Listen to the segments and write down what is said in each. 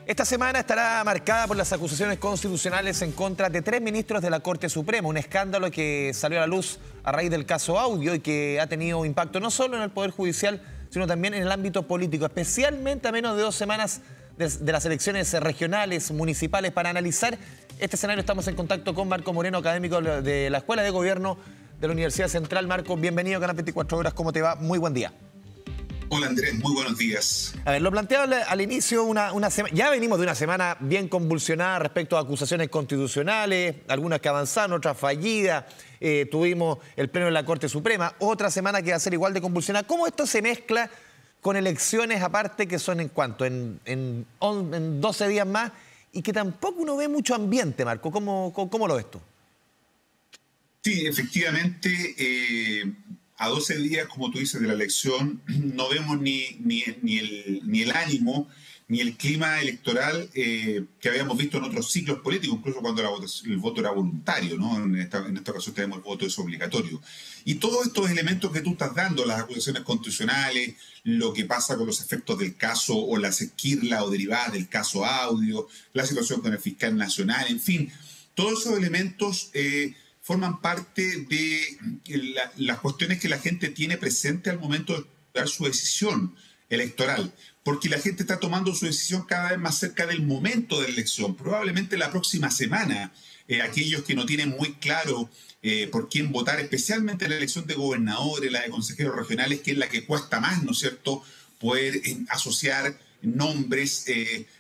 Esta semana estará marcada por las acusaciones constitucionales en contra de 3 ministros de la Corte Suprema, un escándalo que salió a la luz a raíz del caso Audio y que ha tenido impacto no solo en el Poder Judicial, sino también en el ámbito político, especialmente a menos de 2 semanas de las elecciones regionales, municipales. Para analizar este escenario estamos en contacto con Marco Moreno, académico de la Escuela de Gobierno de la Universidad Central. Marco, bienvenido a Canal 24 Horas, ¿cómo te va? Muy buen día. Hola Andrés, muy buenos días. A ver, lo planteaba al inicio, ya venimos de una semana bien convulsionada respecto a acusaciones constitucionales, algunas que avanzaron, otras fallidas, tuvimos el pleno de la Corte Suprema, otra semana que va a ser igual de convulsionada. ¿Cómo esto se mezcla con elecciones aparte que son en cuánto? En 12 días más y que tampoco uno ve mucho ambiente, Marco? ¿Cómo lo ves tú? Sí, efectivamente, a 12 días, como tú dices, de la elección, no vemos ni el ánimo, ni el clima electoral que habíamos visto en otros ciclos políticos, incluso cuando el voto era voluntario, ¿no? En esta ocasión tenemos el voto es obligatorio. Y todos estos elementos que tú estás dando, las acusaciones constitucionales, lo que pasa con los efectos del caso o las esquirlas o derivadas del caso Audio, la situación con el fiscal nacional, en fin, todos esos elementos forman parte de las cuestiones que la gente tiene presente al momento de dar su decisión electoral, porque la gente está tomando su decisión cada vez más cerca del momento de la elección. Probablemente la próxima semana, aquellos que no tienen muy claro por quién votar, especialmente en la elección de gobernadores, la de consejeros regionales, que es la que cuesta más, ¿no es cierto?, poder asociar nombres.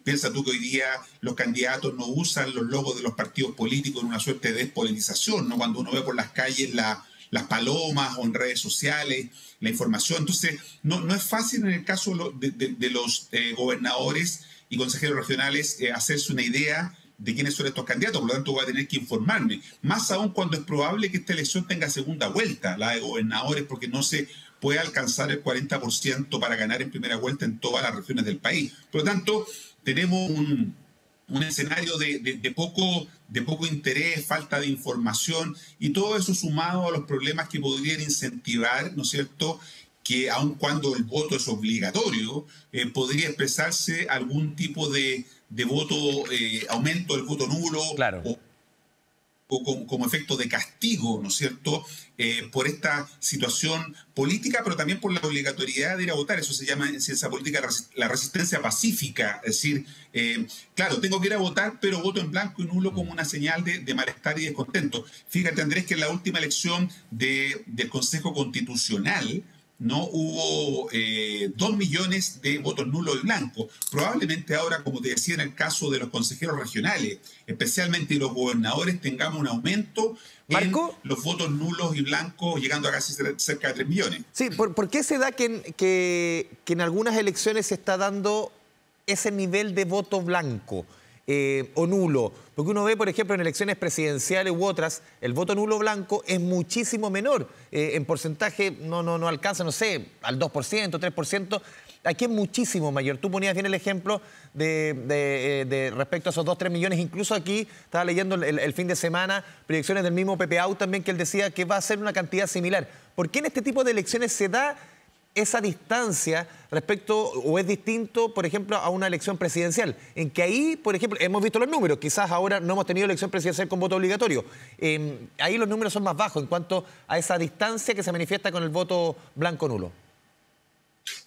Piensa tú que hoy día los candidatos no usan los logos de los partidos políticos en una suerte de despolitización, ¿no? Cuando uno ve por las calles las palomas o en redes sociales, la información. Entonces, no es fácil en el caso de los gobernadores y consejeros regionales hacerse una idea de quiénes son estos candidatos, por lo tanto voy a tener que informarme. Más aún cuando es probable que esta elección tenga segunda vuelta, la de gobernadores, porque no se puede alcanzar el 40% para ganar en primera vuelta en todas las regiones del país. Por lo tanto, tenemos un escenario de poco interés, falta de información, y todo eso sumado a los problemas que podrían incentivar, ¿no es cierto?, que aun cuando el voto es obligatorio, podría expresarse algún tipo de voto, aumento del voto nulo, claro, o como efecto de castigo, ¿no es cierto?, por esta situación política, pero también por la obligatoriedad de ir a votar. Eso se llama en ciencia política la resistencia pacífica. Es decir, claro, tengo que ir a votar, pero voto en blanco y nulo como una señal de malestar y descontento. Fíjate, Andrés, que en la última elección del Consejo Constitucional, no hubo 2 millones de votos nulos y blancos. Probablemente ahora, como te decía, en el caso de los consejeros regionales, especialmente los gobernadores, tengamos un aumento, ¿Marco?, en los votos nulos y blancos, llegando a casi cerca de 3 millones. Sí, ¿por qué se da que en algunas elecciones se está dando ese nivel de voto blanco o nulo? Porque uno ve, por ejemplo, en elecciones presidenciales u otras, el voto nulo blanco es muchísimo menor. En porcentaje no alcanza, no sé, al 2%, 3%. Aquí es muchísimo mayor. Tú ponías bien el ejemplo de respecto a esos 2-3 millones. Incluso aquí, estaba leyendo el fin de semana, proyecciones del mismo Pepe Out también, que él decía que va a ser una cantidad similar. ¿Por qué en este tipo de elecciones se da esa distancia respecto, o es distinto, por ejemplo, a una elección presidencial? En que ahí, por ejemplo, hemos visto los números, quizás ahora no hemos tenido elección presidencial con voto obligatorio. Ahí los números son más bajos en cuanto a esa distancia que se manifiesta con el voto blanco nulo.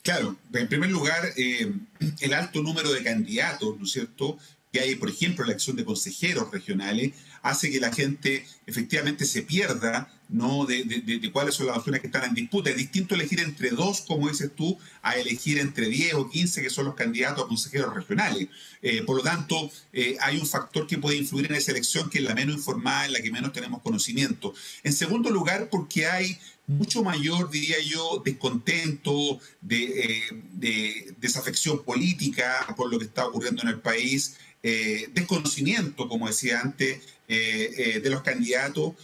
Claro, en primer lugar, el alto número de candidatos, ¿no es cierto?, que hay, por ejemplo, la elección de consejeros regionales, hace que la gente efectivamente se pierda, ¿no?, de cuáles son las opciones que están en disputa. Es distinto elegir entre 2, como dices tú, a elegir entre 10 o 15, que son los candidatos a consejeros regionales. Por lo tanto, hay un factor que puede influir en esa elección, que es la menos informada, en la que menos tenemos conocimiento. En segundo lugar, porque hay mucho mayor, diría yo, descontento, desafección política por lo que está ocurriendo en el país, desconocimiento, como decía antes, de los candidatos,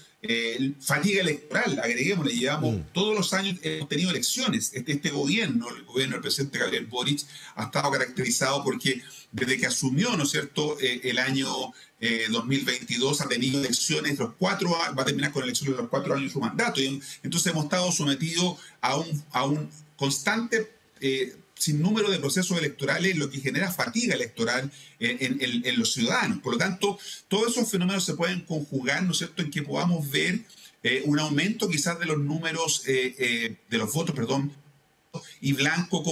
fatiga electoral, agreguémosle. Llevamos todos los años, hemos tenido elecciones. Este gobierno, el gobierno del presidente Gabriel Boric, ha estado caracterizado porque desde que asumió, ¿no es cierto?, el año 2022 ha tenido elecciones, va a terminar con elecciones de los 4 años de su mandato. Y entonces hemos estado sometidos a un constante sinnúmero de procesos electorales, lo que genera fatiga electoral en los ciudadanos. Por lo tanto, todos esos fenómenos se pueden conjugar, ¿no es cierto?, en que podamos ver un aumento quizás de los números, de los votos, perdón, y blanco,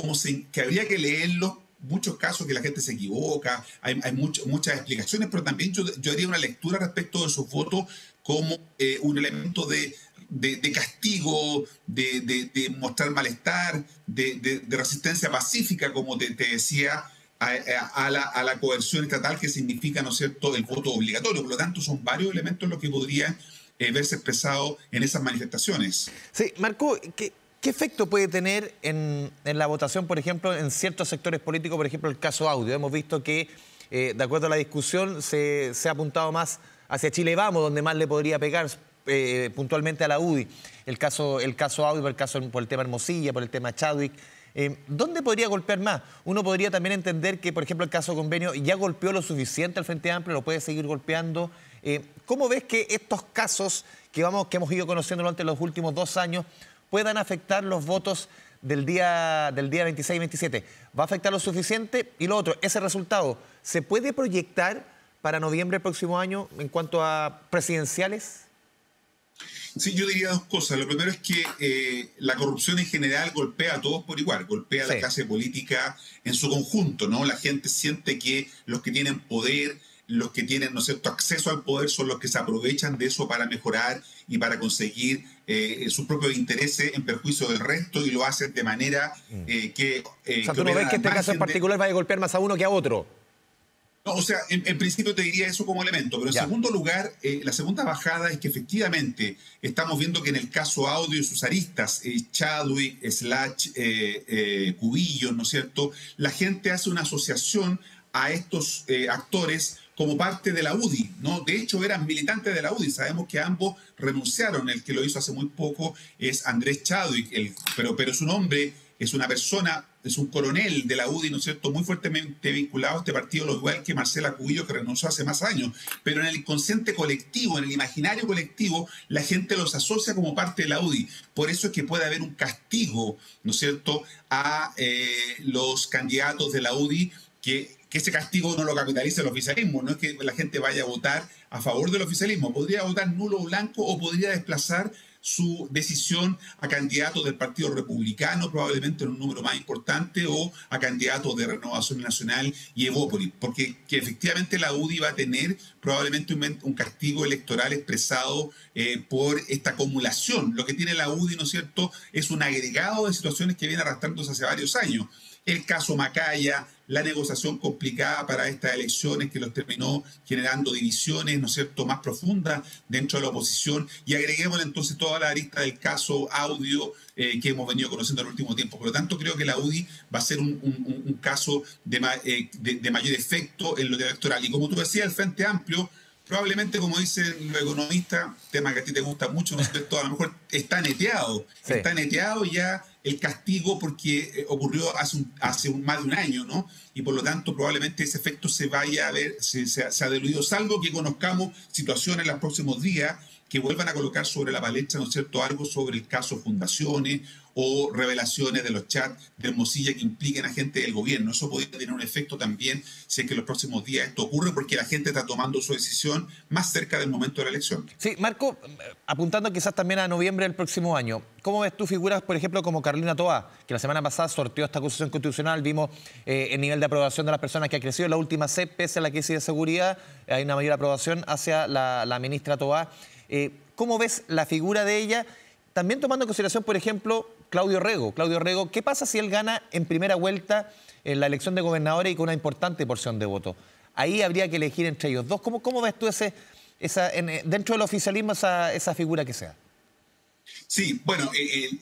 que habría que leerlo. Muchos casos que la gente se equivoca, hay muchas explicaciones, pero también yo haría una lectura respecto de esos votos como un elemento de castigo, de mostrar malestar, de resistencia pacífica, como te decía, a la coerción estatal que significa, ¿no es cierto?, el voto obligatorio. Por lo tanto, son varios elementos los que podrían verse expresados en esas manifestaciones. Sí, Marco, ¿qué efecto puede tener en la votación, por ejemplo, en ciertos sectores políticos, por ejemplo, el caso Audio? Hemos visto que, de acuerdo a la discusión, se ha apuntado más hacia Chile Vamos, donde más le podría pegar puntualmente a la UDI. El caso Audio, por el tema Hermosilla, por el tema Chadwick. ¿Dónde podría golpear más? Uno podría también entender que, por ejemplo, el caso Convenio ya golpeó lo suficiente al Frente Amplio, lo puede seguir golpeando. ¿Cómo ves que estos casos que hemos ido conociendo durante los últimos 2 años puedan afectar los votos del día 26 y 27? ¿Va a afectar lo suficiente? Y lo otro, ese resultado, ¿se puede proyectar para noviembre del próximo año en cuanto a presidenciales? Sí, yo diría 2 cosas. Lo primero es que la corrupción en general golpea a todos por igual, golpea a la clase política en su conjunto, ¿no? La gente siente que los que tienen poder, los que tienen, ¿no es cierto?, acceso al poder son los que se aprovechan de eso para mejorar y para conseguir sus propios intereses en perjuicio del resto, y lo hacen de manera que... o sea, ¿tú no ves que este caso en particular va a golpear más a uno que a otro? No, o sea, en principio te diría eso como elemento, pero en segundo lugar, la segunda bajada es que efectivamente estamos viendo que en el caso Audio y sus aristas, Chadwick, Cubillos, ¿no es cierto?, la gente hace una asociación a estos actores como parte de la UDI, ¿no? De hecho, eran militantes de la UDI. Sabemos que ambos renunciaron. El que lo hizo hace muy poco es Andrés Chadwick, pero su nombre es una persona, es un coronel de la UDI, ¿no es cierto?, muy fuertemente vinculado a este partido, lo igual que Marcela Cubillo, que renunció hace más años. Pero en el inconsciente colectivo, en el imaginario colectivo, la gente los asocia como parte de la UDI. Por eso es que puede haber un castigo, ¿no es cierto?, a los candidatos de la UDI, que ese castigo no lo capitaliza el oficialismo. No es que la gente vaya a votar a favor del oficialismo, podría votar nulo o blanco, o podría desplazar su decisión a candidatos del Partido Republicano, probablemente en un número más importante, o a candidatos de Renovación Nacional y Evópolis, porque que efectivamente la UDI va a tener probablemente un castigo electoral expresado por esta acumulación. Lo que tiene la UDI, ¿no es cierto?, es un agregado de situaciones que viene arrastrándose hace varios años. El caso Macaya, la negociación complicada para estas elecciones que los terminó generando divisiones, ¿no es cierto?, más profundas dentro de la oposición, y agreguemos entonces toda la arista del caso Audio que hemos venido conociendo en el último tiempo. Por lo tanto, creo que la UDI va a ser un caso de mayor efecto en lo electoral. Y como tú decías, el Frente Amplio, probablemente, como dicen los economistas, tema que a ti te gusta mucho, ¿no es cierto?, a lo mejor está neteado, sí. Está neteado ya el castigo, porque ocurrió hace más de un año, ¿no? Y por lo tanto probablemente ese efecto se vaya a ver, se ha diluido, salvo que conozcamos situaciones en los próximos días que vuelvan a colocar sobre la palestra, ¿no es cierto?, algo sobre el caso Fundaciones o revelaciones de los chats de Hermosilla que impliquen a gente del gobierno. Eso podría tener un efecto también si es que en los próximos días esto ocurre, porque la gente está tomando su decisión más cerca del momento de la elección. Sí, Marco, apuntando quizás también a noviembre del próximo año, ¿cómo ves tú figuras, por ejemplo, como Carolina Toá, que la semana pasada sorteó esta acusación constitucional? Vimos el nivel de aprobación de las personas que ha crecido en la última CEP, pese a la crisis de seguridad, hay una mayor aprobación hacia la ministra Toá. ¿Cómo ves la figura de ella? También tomando en consideración, por ejemplo, Claudio Rego, ¿qué pasa si él gana en primera vuelta en la elección de gobernadores y con una importante porción de votos? Ahí habría que elegir entre ellos dos. ¿Cómo ves tú dentro del oficialismo esa figura que sea? Sí, bueno,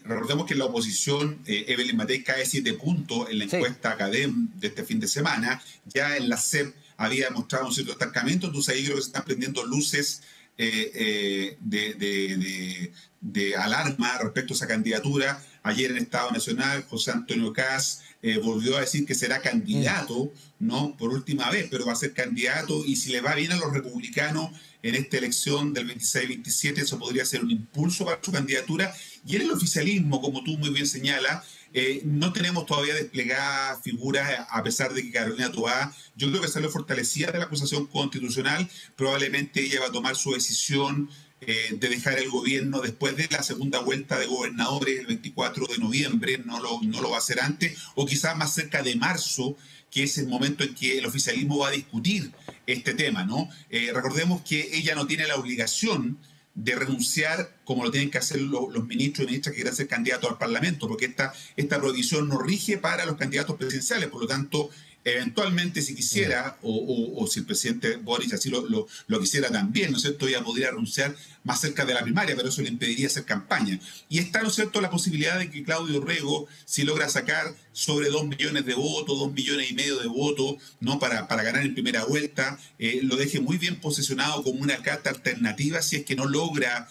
recordemos que en la oposición Evelyn Matei cae 7 puntos en la encuesta Academ de este fin de semana. Ya en la CEP había demostrado un cierto estancamiento, entonces ahí creo que se están prendiendo luces de alarma respecto a esa candidatura. Ayer en Estado Nacional, José Antonio Kast volvió a decir que será candidato, no por última vez, pero va a ser candidato, y si le va bien a los republicanos en esta elección del 26-27, eso podría ser un impulso para su candidatura. Y en el oficialismo, como tú muy bien señalas, No tenemos todavía desplegadas figuras, a pesar de que Carolina Toá, yo creo que salió fortalecida de la acusación constitucional. Probablemente ella va a tomar su decisión de dejar el gobierno después de la segunda vuelta de gobernadores el 24 de noviembre, no lo va a hacer antes, o quizás más cerca de marzo, que es el momento en que el oficialismo va a discutir este tema, ¿no? Recordemos que ella no tiene la obligación de renunciar como lo tienen que hacer los ministros y ministras que quieran ser candidatos al Parlamento, porque esta prohibición no rige para los candidatos presidenciales. Por lo tanto, eventualmente, si quisiera, o si el presidente Boric así lo quisiera también, ¿no es cierto?, ella podría renunciar más cerca de la primaria, pero eso le impediría hacer campaña. Y está, ¿no es cierto?, la posibilidad de que Claudio Rego, si logra sacar sobre 2 millones de votos, 2,5 millones de votos, ¿no?, para ganar en primera vuelta, lo deje muy bien posicionado como una carta alternativa si es que no logra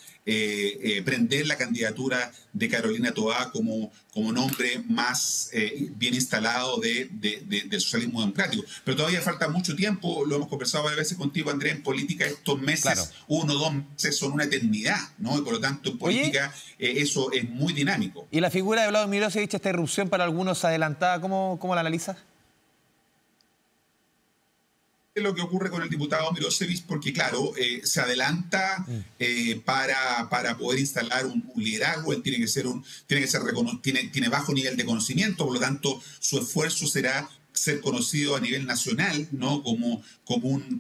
prender la candidatura de Carolina Toá como nombre más bien instalado del socialismo democrático. Pero todavía falta mucho tiempo, lo hemos conversado varias veces contigo, Andrés, en política estos meses, claro, 1 o 2 meses son una eternidad, ¿no? Y por lo tanto en política eso es muy dinámico. ¿Y la figura de Vladimir Milosevic, esta irrupción para algunos adelantada, cómo la analizas? Lo que ocurre con el diputado Milosevic, porque claro, se adelanta para poder instalar un liderazgo. Él tiene bajo nivel de conocimiento, por lo tanto su esfuerzo será ser conocido a nivel nacional, ¿no?, como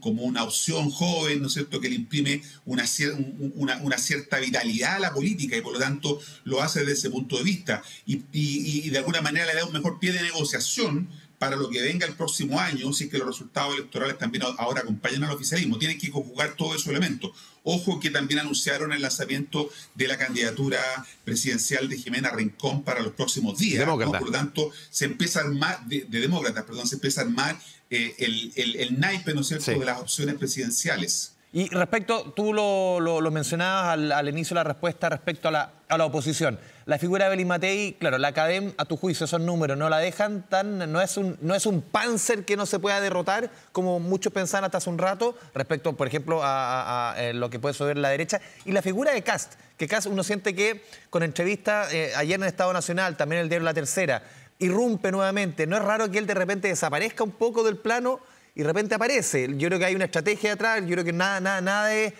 una opción joven, ¿no es cierto?, que le imprime una cierta vitalidad a la política, y por lo tanto lo hace desde ese punto de vista, y de alguna manera le da un mejor pie de negociación para lo que venga el próximo año, si es que los resultados electorales también ahora acompañan al oficialismo. Tienen que conjugar todos esos elementos. Ojo que también anunciaron el lanzamiento de la candidatura presidencial de Jimena Rincón para los próximos días, ¿no? Por lo tanto, se empieza a armar, de demócratas, perdón, se empieza a armar el naipe, ¿no es cierto?, de las opciones presidenciales. Y respecto, tú lo mencionabas al inicio de la respuesta respecto a la oposición. La figura de Evelyn Matei, claro, la Academ, a tu juicio, esos números no la dejan no es un Panzer que no se pueda derrotar, como muchos pensaban hasta hace un rato, respecto, por ejemplo, a lo que puede suceder la derecha. Y la figura de Kast, que Kast uno siente que con entrevista ayer en el Estado Nacional, también en el diario La Tercera, irrumpe nuevamente. No es raro que él de repente desaparezca un poco del plano y de repente aparece. Yo creo que hay una estrategia detrás, yo creo que nada es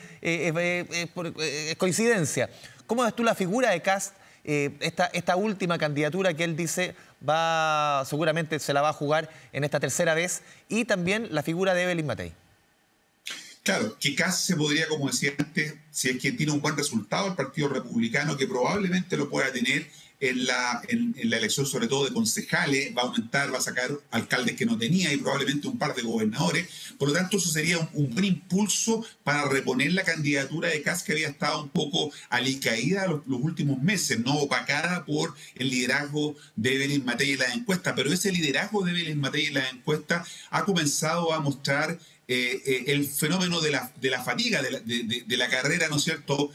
coincidencia. ¿Cómo ves tú la figura de Kast, esta última candidatura que él dice seguramente se la va a jugar en esta tercera vez, y también la figura de Evelyn Matei? Claro, que Kast se podría, como decía antes, si es que tiene un buen resultado el Partido Republicano, que probablemente lo pueda tener en la elección, sobre todo de concejales, va a aumentar, va a sacar alcaldes que no tenía y probablemente un par de gobernadores. Por lo tanto, eso sería un buen impulso para reponer la candidatura de Kast, que había estado un poco alicaída los últimos meses, no opacada por el liderazgo de Evelyn Matei en las encuestas. Pero ese liderazgo de Evelyn Matei en las encuestas ha comenzado a mostrar el fenómeno de la fatiga, de la carrera, ¿no es cierto?,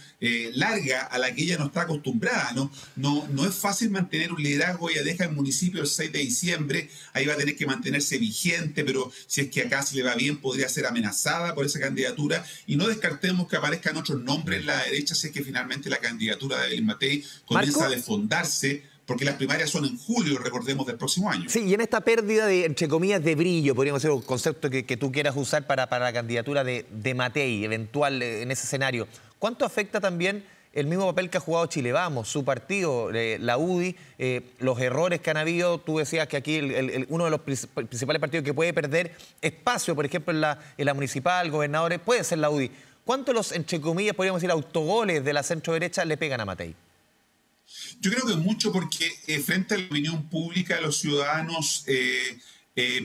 larga, a la que ella no está acostumbrada. No es fácil mantener un liderazgo. Ella deja el municipio el 6 de diciembre, ahí va a tener que mantenerse vigente, pero si es que acá se le va bien, podría ser amenazada por esa candidatura, y no descartemos que aparezcan otros nombres en la derecha si es que finalmente la candidatura de Evelyn Matei comienza a desfondarse, porque las primarias son en julio, recordemos, del próximo año. Sí, y en esta pérdida de, entre comillas, de brillo, podríamos decir, un concepto que tú quieras usar para la candidatura de Matei, eventual en ese escenario, ¿cuánto afecta también el mismo papel que ha jugado Chile Vamos, su partido, la UDI, los errores que han habido? Tú decías que aquí uno de los principales partidos que puede perder espacio, por ejemplo, en la municipal, gobernadores, puede ser la UDI. ¿Cuánto los, entre comillas, podríamos decir, autogoles de la centro-derecha le pegan a Matei? Yo creo que mucho, porque frente a la opinión pública los ciudadanos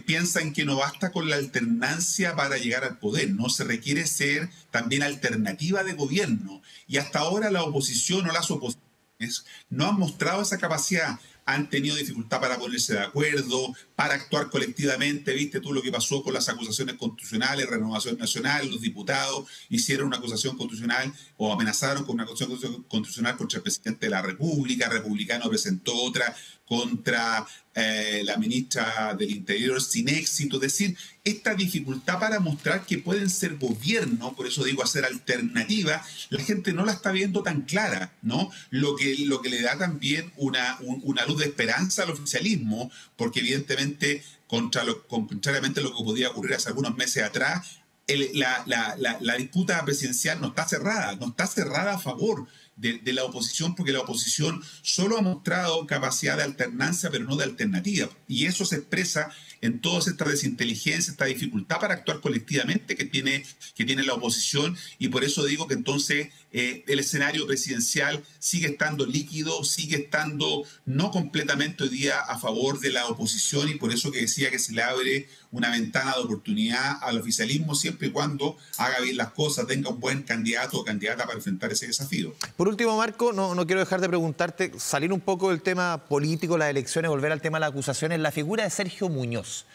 piensan que no basta con la alternancia para llegar al poder, ¿no? Se requiere ser también alternativa de gobierno. Y hasta ahora la oposición o las oposiciones no han mostrado esa capacidad. Han tenido dificultad para ponerse de acuerdo, para actuar colectivamente. Viste tú lo que pasó con las acusaciones constitucionales, Renovación Nacional, los diputados hicieron una acusación constitucional o amenazaron con una acusación constitucional contra el presidente de la República, Republicano presentó otra contra la ministra del Interior sin éxito. Es decir, esta dificultad para mostrar que pueden ser gobierno, por eso digo hacer alternativa, la gente no la está viendo tan clara, ¿no? Lo que le da también una luz de esperanza al oficialismo, porque evidentemente, contrariamente a lo que podía ocurrir hace algunos meses atrás, la disputa presidencial no está cerrada a favor de la oposición, porque la oposición solo ha mostrado capacidad de alternancia, pero no de alternativa. Y eso se expresa en toda esta desinteligencia, esta dificultad para actuar colectivamente que tiene la oposición. Y por eso digo que entonces el escenario presidencial sigue estando líquido, sigue estando no completamente hoy día a favor de la oposición, y por eso que decía que se le abre una ventana de oportunidad al oficialismo siempre y cuando haga bien las cosas, tenga un buen candidato o candidata para enfrentar ese desafío. Por último, Marco, no quiero dejar de preguntarte, salir un poco del tema político, las elecciones, volver al tema de las acusaciones, la figura de Sergio Muñoz.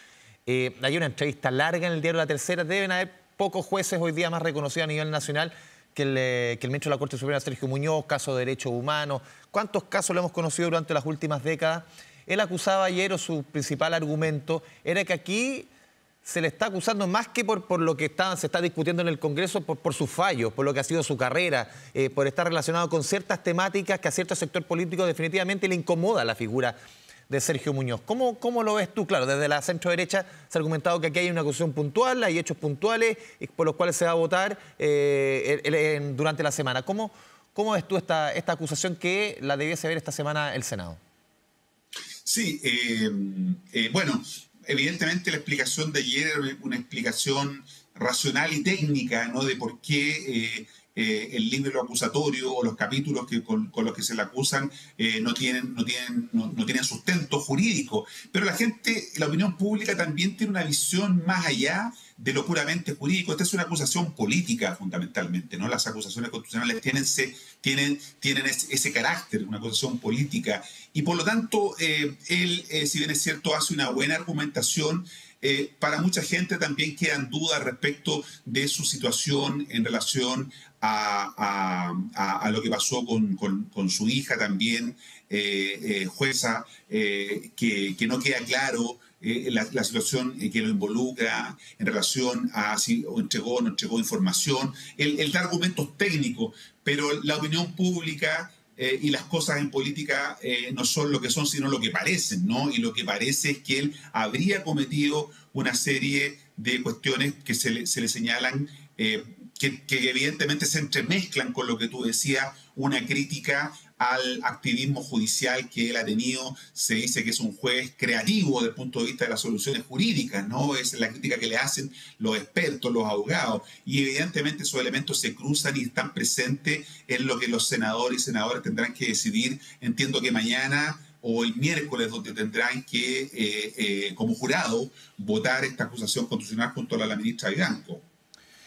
Hay una entrevista larga en el diario La Tercera, deben haber pocos jueces hoy día más reconocidos a nivel nacional que el ministro de la Corte Suprema, Sergio Muñoz, caso de derechos humanos. ¿Cuántos casos lo hemos conocido durante las últimas décadas? Él acusaba ayer, o su principal argumento, era que aquí se le está acusando más que por lo que se está discutiendo en el Congreso, por sus fallos, por lo que ha sido su carrera, por estar relacionado con ciertas temáticas que a cierto sector político definitivamente le incomoda la figura de Sergio Muñoz. ¿Cómo lo ves tú? Claro, desde la centro derecha se ha argumentado que aquí hay una acusación puntual, hay hechos puntuales por los cuales se va a votar durante la semana. ¿Cómo ves tú esta acusación que la debiese ver esta semana el Senado? Sí, bueno, evidentemente la explicación de ayer era una explicación racional y técnica, ¿no?, de por qué el libro acusatorio o los capítulos con los que se le acusan no tienen sustento jurídico. Pero la opinión pública también tiene una visión más allá de lo puramente jurídico. Esta es una acusación política, fundamentalmente, ¿no? Las acusaciones constitucionales tienen ese carácter, una acusación política. Y por lo tanto, él, si bien es cierto, hace una buena argumentación, para mucha gente también quedan dudas respecto de su situación en relación a lo que pasó con su hija también, jueza, que no queda claro la situación que lo involucra en relación a si entregó o no entregó información. Él da argumentos técnicos, pero la opinión pública y las cosas en política no son lo que son, sino lo que parecen, ¿no? Y lo que parece es que él habría cometido una serie de cuestiones que se le señalan, que evidentemente se entremezclan con lo que tú decías, una crítica al activismo judicial que él ha tenido. Se dice que es un juez creativo desde el punto de vista de las soluciones jurídicas, ¿no? Es la crítica que le hacen los expertos, los abogados, y evidentemente esos elementos se cruzan y están presentes en lo que los senadores y senadoras tendrán que decidir. Entiendo que mañana o el miércoles, donde tendrán que, como jurado, votar esta acusación constitucional junto a la ministra Vivanco.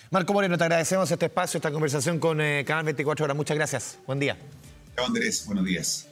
Marco Moreno, te agradecemos este espacio, esta conversación con Canal 24 Horas. Muchas gracias. Buen día. Chao, Andrés. Buenos días.